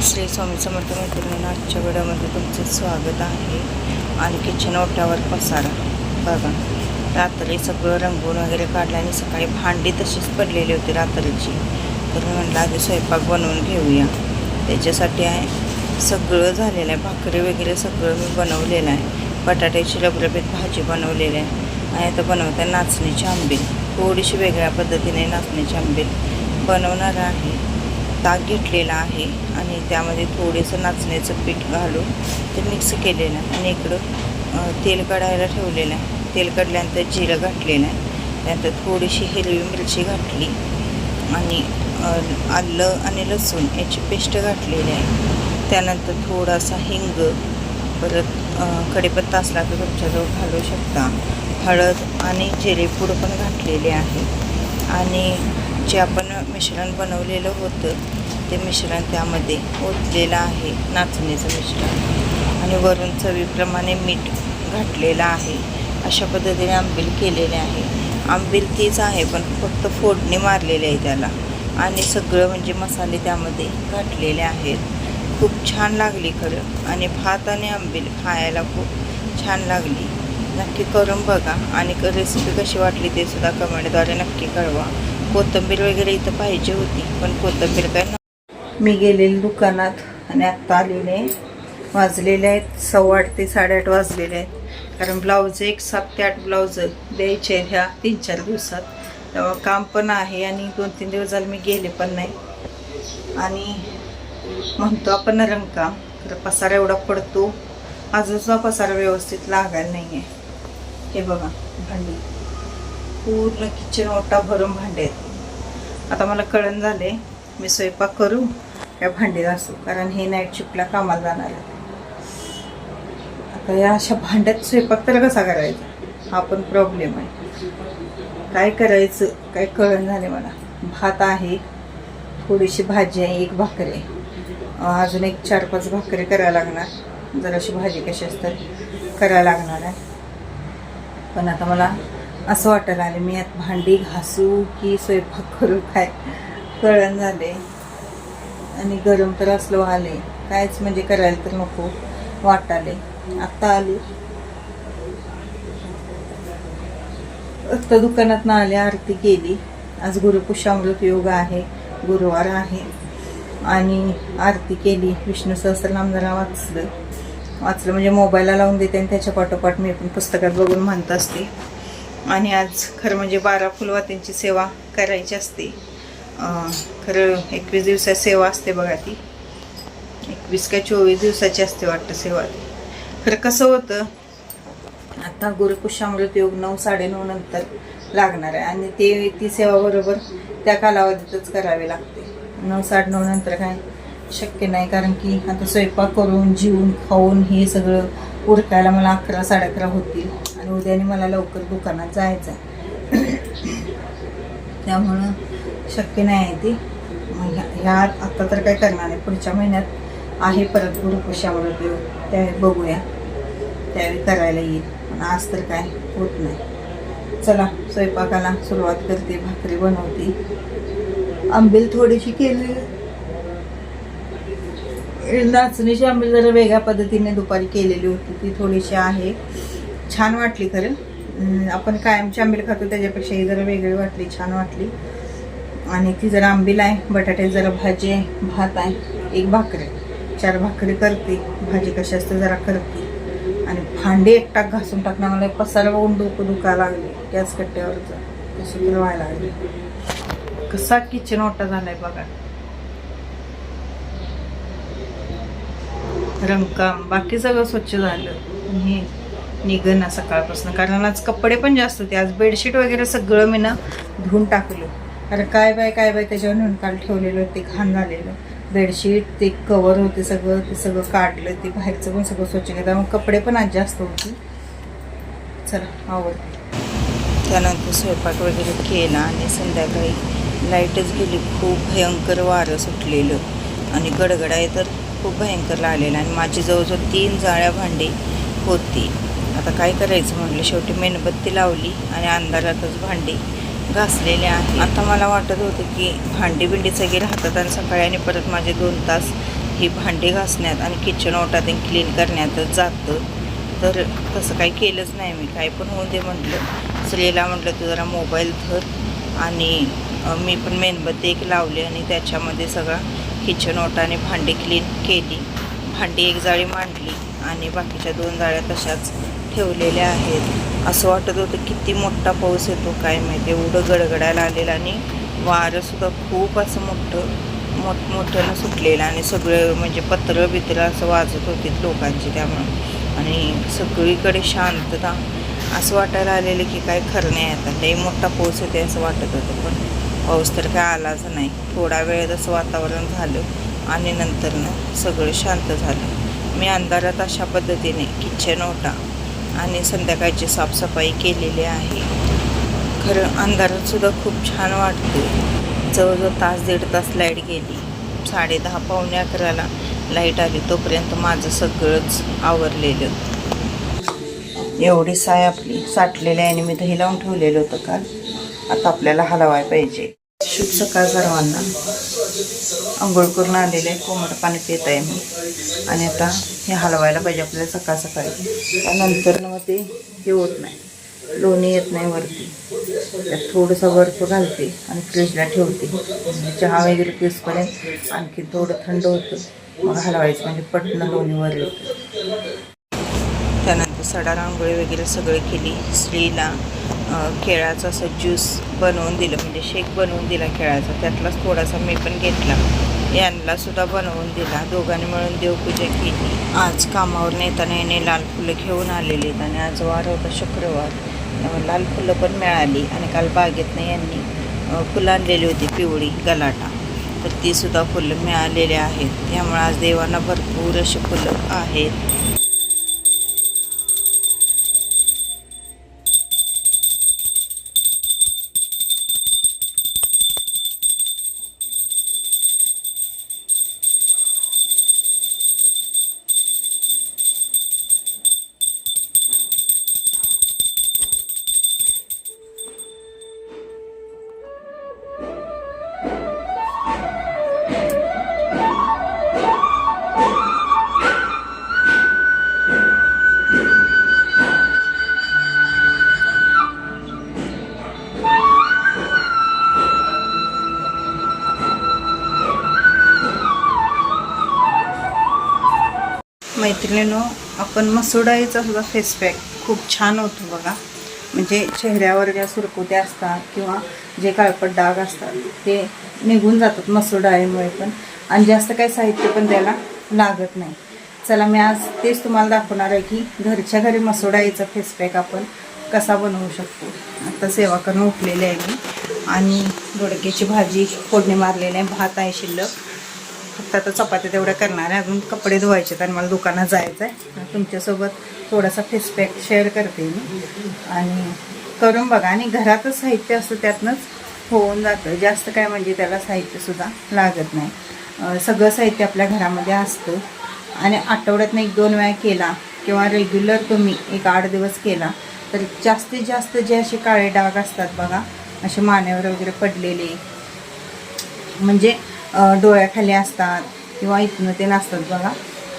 श्री स्वामी समर्थ मैत्रिणींनो, आजच्या व्हिडिओमध्ये तुमचं स्वागत आहे. आणि किचन ओट्यावर पसारा बघा. रात्री सगळं रंगून वगैरे काढलं आणि सकाळी भांडी तशीच पडलेली होती रात्रीची. तर मी म्हटलं आधी स्वयंपाक बनवून घेऊया. त्याच्यासाठी आहे सगळं झालेलं आहे. भाकरी वगैरे सगळं मी बनवलेलं आहे. बटाट्याची रबरबीत भाजी बनवलेली आहे. आणि आता बनवते नाचणीची आंबील. थोडीशी वेगळ्या पद्धतीने नाचणीची आंबील बनवणार आहे. ताक घेतलेला आहे आणि त्यामध्ये थोडेसं नाचण्याचं पीठ घालून ते मिक्स केलेलं आहे. आणि इकडं तेल काढायला ठेवलेलं आहे. तेल काढल्यानंतर जिरं घातलेलं आहे. त्यानंतर थोडीशी हिरवी मिरची घातली आणि आलं आणि लसूण याची पेस्ट घातलेली आहे. त्यानंतर थोडासा हिंग, परत कढीपत्ता असला तर तुमच्याजवळ घालू शकता. हळद आणि जिरेपूड पण घातलेले आहे. आणि जे आपण मिश्रण बनवलेलं होतं ते मिश्रण त्यामध्ये ओतलेलं आहे, नाचणीचं मिश्रण. आणि वरून चवीप्रमाणे मीठ घातलेलं आहे. अशा पद्धतीने आंबील केलेले आहे. आंबील तीच आहे पण फक्त फोडणी मारलेली आहे त्याला. आणि सगळं म्हणजे मसाले त्यामध्ये घातलेले आहेत. खूप छान लागली खरं. आणि भात आणि आंबील खायला खूप छान लागली. नक्की करून बघा. आणि रेसिपी कशी वाटली ते सुद्धा कमेंटद्वारे नक्की कळवा. कोथिंबीर वगैरे इथं पाहिजे होती पण कोथिंबीर काय मी गेलेले दुकानात आणि आत्ता आलेले वाजलेले आहेत 8:15 ते 8:30 वाजलेले आहेत. कारण ब्लाऊज 7 ते 8 ब्लाऊज द्यायचे आहेत ह्या 3-4 दिवसात. तेव्हा काम पण आहे आणि 2-3 दिवस झाले मी गेले पण नाही. आणि म्हणतो आपण रंगकाम तर पसारा एवढा पडतो. अजूनचा पसारा व्यवस्थित लागायला नाही आहे. हे बघा भांडी पूर्ण किचन ओटा भरून भांडे आहेत. आता मला कळण झाले मी स्वयंपाक करू या भांडी घासू, कारण हे नाईट शिफ्टला कामाला जाणार आहे. आता या अशा भांड्यात स्वयंपाक तर कसा करायचा हा पण प्रॉब्लेम आहे. काय करायचं काय कळण झाले मला. भात आहे, थोडीशी भाजी आहे, एक भाकरी आहे, अजून एक 4-5 भाकरी करायला लागणार. जराशी भाजी कशी असतात करायला लागणार आहे. पण आता मला असं वाटायला आले मी यात भांडी घासू की स्वयंपाक करू काय कळण झाले. आणि गरम तर असलं आले कायच म्हणजे करायला तर नको वाटाले. आत्ता आले आत्ता दुकानात ना आले, आरती केली. आज गुरुपुष्यामृत योग आहे, गुरुवार आहे. आणि आरती केली. विष्णू सहस्त्रनाम जरा वाचलं म्हणजे मोबाईलला लावून देते आणि त्याच्या पाठोपाठ मी पण पुस्तकात बघून म्हणत असते. आणि आज खरं म्हणजे 12 फुलवातींची सेवा करायची असते. खरं 21 दिवसाची सेवा असते बघा. ती 21 का 24 दिवसाची असते वाटतं सेवा. खरं कसं होतं आता गुरुपुष्यामृत योग 9-9:30 नंतर लागणार आहे. आणि ती सेवा बरोबर त्या कालावधीतच करावी लागते. 9-9:30 नंतर काय शक्य नाही. कारण की आता स्वयंपाक करून जेवून खाऊन हे सगळं उरकायला मला 11-11:30 होतील. आणि उद्याने मला लवकर दुकानात जायचं आहे. त्यामुळं शक्य नाही आहे ती. ह्या आता तर काय करणार नाही. पुढच्या महिन्यात आहे परत गुरुपुष्यामृत योग, त्यावेळी बघूया, त्यावेळी करायला येईल. पण आज तर काय होत नाही. चला स्वयंपाकाला सुरुवात करते. भाकरी बनवते. आंबील थोडीशी केली. नाचणीची आंबील जरा वेगळ्या पद्धतीने दुपारी केलेली होती. ती थोडीशी आहे, छान वाटली खरं. आपण कायमची आंबील खातो त्याच्यापेक्षा ही जरा वेगळी वाटली, छान वाटली. आणि ती जरा आंबील आहे, बटाटे जरा भाजी आहे, भात आहे, एक भाकरी, 4 भाकरी करते. भाजी कशी असते जरा करते. आणि भांडे एकटाक घासून टाकणार. मला पसारा बघून डोकं दुखायला लागले. गॅस कट्ट्यावरचं कसं तर व्हायला लागले. कसा किचन ओटा झालाय बघा. रंगकाम बाकी सगळं स्वच्छ झालं. हे निघणं सकाळपासून, कारण आज कपडे पण जास्त होते. आज बेडशीट वगैरे सगळं मी ना धुवून टाकलं. कारण काय बाय त्याच्यावर नेऊन काल ठेवलेलं ते घाण झालेलं. बेडशीट ते कवर होते सगळं, ते सगळं काढलं. ते बाहेरचं पण सगळं स्वच्छ केलं. मग कपडे पण आज जास्त होते. चला आवडते. त्यानंतर स्वयंपाक वगैरे केला आणि संध्याकाळी लाईटच गेली. खूप भयंकर वारं सुटलेलं आणि गडगड आहे तर खूप भयंकर लागलेलं. आणि माझी जवळजवळ 3 जाळ्या भांडी होती. आता काय करायचं म्हटलं, शेवटी मेणबत्ती लावली आणि अंधारातच भांडी घासलेले आहे. आता मला वाटत होतं की भांडी बिंडी सगळी राहतात आणि सकाळी आणि परत माझे 2 तास ही भांडी घासण्यात आणि किचन ओटा ते क्लीन करण्यातच जातं. तर तसं काही केलंच नाही मी. काय पण होऊ दे म्हटलं, स्त्रीला म्हटलं तू जरा मोबाईल धर. आणि मी पण मेणबत्ती एक लावली आणि त्याच्यामध्ये सगळा किचन ओटा आणि भांडी क्लीन केली. भांडी एक जाळी मांडली आणि बाकीच्या 2 जाळ्या तशाच ठेवलेल्या आहेत. असं वाटत होतं किती मोठा पाऊस येतो काय माहिती, एवढं गडगडायला आलेलं आणि वारंसुद्धा खूप असं मोठमोठ्यानं सुटलेलं आणि सगळं म्हणजे पत्रं बित्रं असं वाजत होती लोकांची त्यामुळं. आणि सगळीकडे शांतता. असं वाटायला आलेलं की काय खरं नाही, आता लई मोठा पाऊस येते असं वाटत होतं. पण पाऊस तर काय आलाच नाही. थोडा वेळ असं वातावरण झालं आणि नंतरनं सगळं शांत झालं. मी अंधारात अशा पद्धतीने किचन ओटा आणि संध्याकाळची साफसफाई केलेली आहे. खरं अंधारातसुद्धा खूप छान वाटतं. जवळजवळ तास 1.5 तास लाईट गेली. 10:30 पावणे 11ला लाईट आली. तोपर्यंत माझं सगळंच आवरलेलं. एवढी साय आपली साठलेली आहे आणि मी दही लावून ठेवलेलं होतं काल. आता आपल्याला हलवायला पाहिजे. शुभ सकाळ सर्वांना. आंघोळ करून आलेलं आहे, कोमट पाणी पित आहे मी. आणि आता हे हलवायला पाहिजे आपल्याला सकाळ सकाळी. त्यानंतर मग ते हे होत नाही, लोणी येत नाही वरती. त्यात थोडंसं बर्फ घालते आणि फ्रीजला ठेवते. चहा वगैरे पिसपर्यंत आणखी थोडं थंड होतं, मग हलवायचं म्हणजे पटणं लोणी वर येतं. त्यानंतर सडा रांगोळी वगैरे सगळं केली. स्त्रीला केळाचा असं ज्यूस बनवून दिलं, म्हणजे शेक बनवून दिला केळाचा. त्यातलाच थोडासा मी पण घेतला, यांनासुद्धा बनवून दिला. दोघांनी मिळून देवपूजा केली. आज कामावर येताना याने लाल फुलं घेऊन आलेली आहेत आणि आज वार होता शुक्रवार, त्यामुळे लाल फुलं पण मिळाली. आणि काल बागेतनं यांनी फुलं आणलेली होती पिवळी गलाटा, तर तीसुद्धा फुलं मिळालेली आहेत. त्यामुळे आज देवांना भरपूर अशी फुलं आहेत. मैत्रिणींनो, आपण मसूर डाळीचा सुद्धा फेस पॅक खूप छान होतो बघा. म्हणजे चेहऱ्यावर ज्या सुरकुत्या असतात किंवा जे काळपट डाग असतात ते निघून जातात मसूर डाळीमुळे पण. आणि जास्त काही साहित्य पण त्याला लागत नाही. चला मी आज तेच तुम्हाला दाखवणार आहे की घरच्या घरी मसूर डाळीचा फेस पॅक आपण कसा बनवू शकतो. आता सेवा करून उठलेली आहे मी आणि दोडक्याची भाजी फोडणी मारलेली आहे. भात आहे शिल्लक. फक्त आता चपात्या तेवढ्या करणार आहे. अजून कपडे धुवायचे आणि मला दुकानात जायचं आहे. तुमच्यासोबत थोडासा फेस पॅक शेअर करते मी आणि करून बघा. आणि घरातच साहित्य असतं त्यातनंच होऊन जातं. जास्त काय म्हणजे त्याला साहित्यसुद्धा लागत नाही. सगळं साहित्य आपल्या घरामध्ये असतं. आणि आठवड्यातनं 1-2 वेळा केला किंवा रेग्युलर तुम्ही एक 8 दिवस केला तर जास्तीत जास्त जे असे काळे डाग असतात बघा, असे मानेवर वगैरे पडलेले, म्हणजे डोळ्याखाली असतात किंवा इथनं ते नसतात बघा,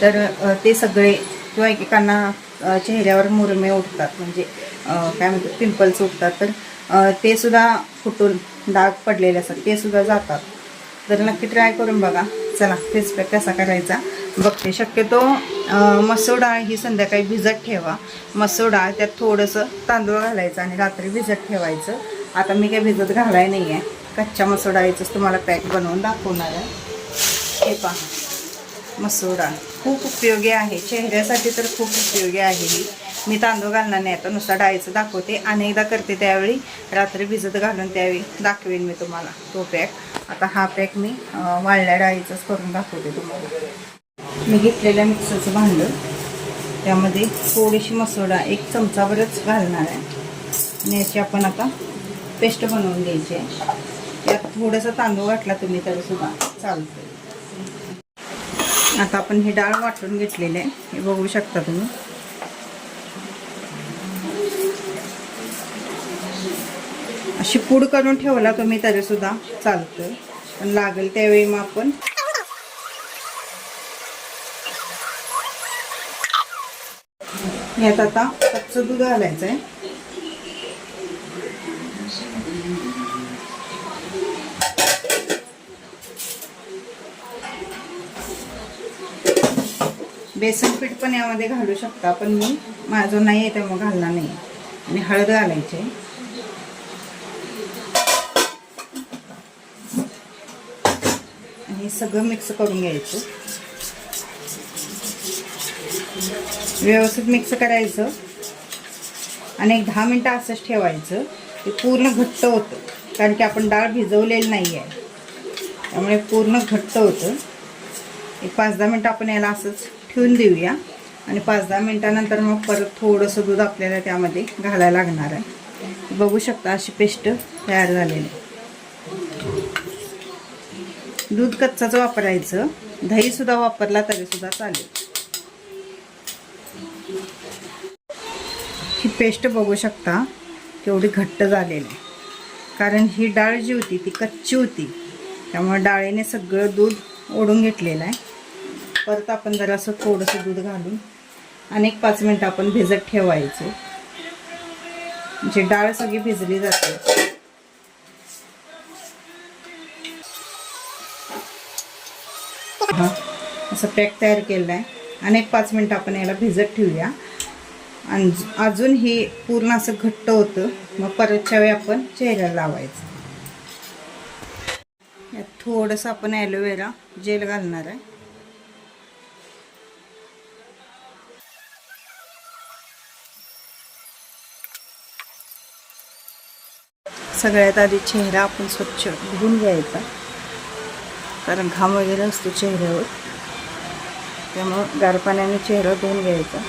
तर ते सगळे, किंवा एकेकांना चेहऱ्यावर मुरमे उठतात, म्हणजे काय म्हणतात पिंपल्स उठतात, तर ते सुद्धा फुटून डाग पडलेले असतात ते सुद्धा जातात. तर नक्की ट्राय करून बघा. चला फेस पॅक कसा करायचा बघते. शक्यतो मसूर डाळ ही संध्याकाळी भिजत ठेवा. मसूर डाळ त्यात थोडंसं तांदूळ घालायचं आणि रात्री भिजत ठेवायचं. आता मी काही भिजत घालाय नाही आहे, कच्च्या मसूर डाळीचंच तुम्हाला पॅक बनवून दाखवणार आहे. हे पहा, मसूर डाळ खूप उपयोगी आहे, चेहऱ्यासाठी तर खूप उपयोगी आहे ही. मी तांदूळ घालणार नाही, आता नुसता डाळीचं दाखवते. अनेकदा करते त्यावेळी रात्री भिजत घालून त्यावेळी दाखवेन मी तुम्हाला तो पॅक. आता हा पॅक मी वाळल्या डाळीचंच करून दाखवते तुम्हाला. मी घेतलेल्या मिक्सरचं भांडं, त्यामध्ये थोडीशी मसूर डाळ 1 चमचाभरच घालणार आहे आणि याची आपण आता पेस्ट बनवून घ्यायची आहे. त्यात थोडंसं तांदूळ घातला तुम्ही तरीसुद्धा चालतं. आता आपण ही डाळ वाटून घेतलेली आहे, हे बघू शकता तुम्ही. अशी पूड करून ठेवला तुम्ही तरीसुद्धा चालतं, पण लागेल त्यावेळी मग आपण यात आता कच्चं दूध घालायचं आहे. बेसन पीठ पण यामध्ये घालू शकता, पण मी माझं नाही आहे त्यामुळे घालणार नाही. आणि हळद घालायची आहे. आणि हे सगळं मिक्स करून घ्यायचं. व्यवस्थित मिक्स करायचं आणि एक 10 मिनटं असंच ठेवायचं. ते पूर्ण घट्ट होतं, कारण की आपण डाळ भिजवलेली नाही आहे, त्यामुळे पूर्ण घट्ट होतं. एक 5-10 मिनटं आपण याला असंच ठेवून देऊया. आणि 5-10 मिनटानंतर मग परत थोडंसं दूध आपल्याला त्यामध्ये घालायला लागणार आहे. बघू शकता अशी पेस्ट तयार झालेली आहे. दूध कच्चाच वापरायचं, दहीसुद्धा वापरला तरीसुद्धा चालेल. ही पेस्ट बघू शकता केवढी घट्ट झालेली आहे, कारण ही डाळ जी होती ती कच्ची होती, त्यामुळे डाळीने सगळं दूध ओढून घेतलेलं आहे. परत आपण जरासं थोडंसं दूध घालून आणि 5 मिनटं आपण भिजत ठेवायचं, म्हणजे डाळ सगळी भिजली जाते. हा असं पॅक तयार केलं आहे. आणि 5 मिनटं आपण याला भिजत ठेवूया. आणि अजून हे पूर्ण असं घट्ट होतं, मग परतच्या वेळी आपण चेहऱ्याला लावायचं. यात थोडंसं आपण ॲलोवेरा जेल घालणार आहे. सगळ्यात आधी चेहरा आपण स्वच्छ धुवून घ्यायचा, कारण घाम वगैरे असतो चेहऱ्यावर, त्यामुळं गार पाण्याने चेहरा धुवून घ्यायचा.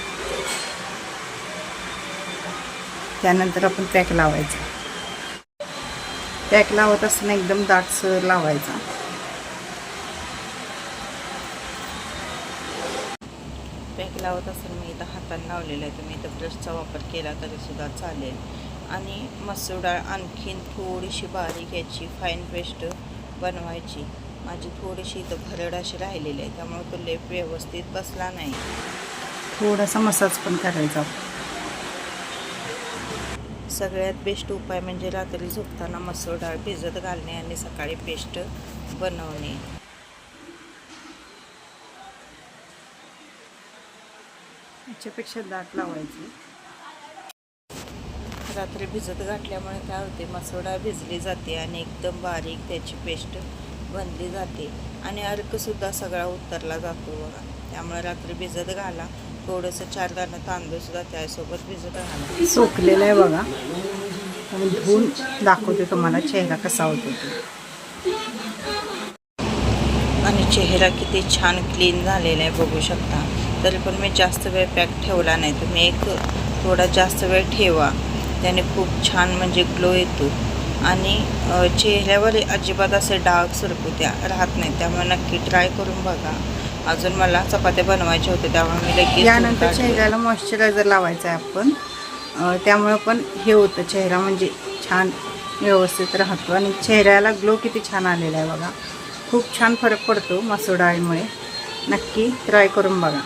त्यानंतर आपण पॅक लावायचा. पॅक लावत असताना एकदम दाटसर लावायचा. पॅक लावत असताना मी इथं हाताने लावलेलं आहे. तुम्ही इथं ब्रशचा वापर केला तरीसुद्धा चालेल. आणि मसूर डाळ आणखीन थोडीशी बारीक याची फाईन पेस्ट बनवायची. माझी थोडीशी इथं भरड अशी राहिलेली आहे, त्यामुळे तो लेप व्यवस्थित बसला नाही. थोडासा मसाज पण करायचा. सगळ्यात बेस्ट उपाय म्हणजे रात्री झोपताना मसूर डाळ भिजत घालणे आणि सकाळी पेस्ट बनवणे. याच्यापेक्षा दाट लावायची. रात्री भिजत घातल्यामुळे काय होते, मसूर डाळ भिजली जाते आणि एकदम बारीक त्याची पेस्ट बनली जाते आणि अर्कसुद्धा सगळा उतरला जातो बघा. त्यामुळे रात्री भिजत घाला. थोडंसं 4 दाणं तांदूळसुद्धा त्यासोबत भिजत घाला. सोकलेलं आहे बघा. आणि धुवून दाखवते तुम्हाला चेहरा कसा होतो तो. आणि चेहरा किती छान क्लीन झालेला आहे बघू शकता. तरी पण मी जास्त वेळ पॅक ठेवला नाही. तुम्ही एक थोडा जास्त वेळ ठेवा, त्याने खूप छान म्हणजे ग्लो येतो. आणि चेहऱ्यावर अजिबात असे डाग सुरकुत्या राहत नाही. त्यामुळे नक्की ट्राय करून बघा. अजून मला चपात्या बनवायच्या होत्या, त्यामुळे मी लगेच यानंतर चेहऱ्याला मॉइश्चरायझर लावायचं आहे आपण. त्यामुळे पण हे होतं, चेहरा म्हणजे छान व्यवस्थित राहतो. आणि चेहऱ्याला ग्लो किती छान आलेला आहे बघा. खूप छान फरक पडतो मसूर डाळीमुळे. नक्की ट्राय करून बघा.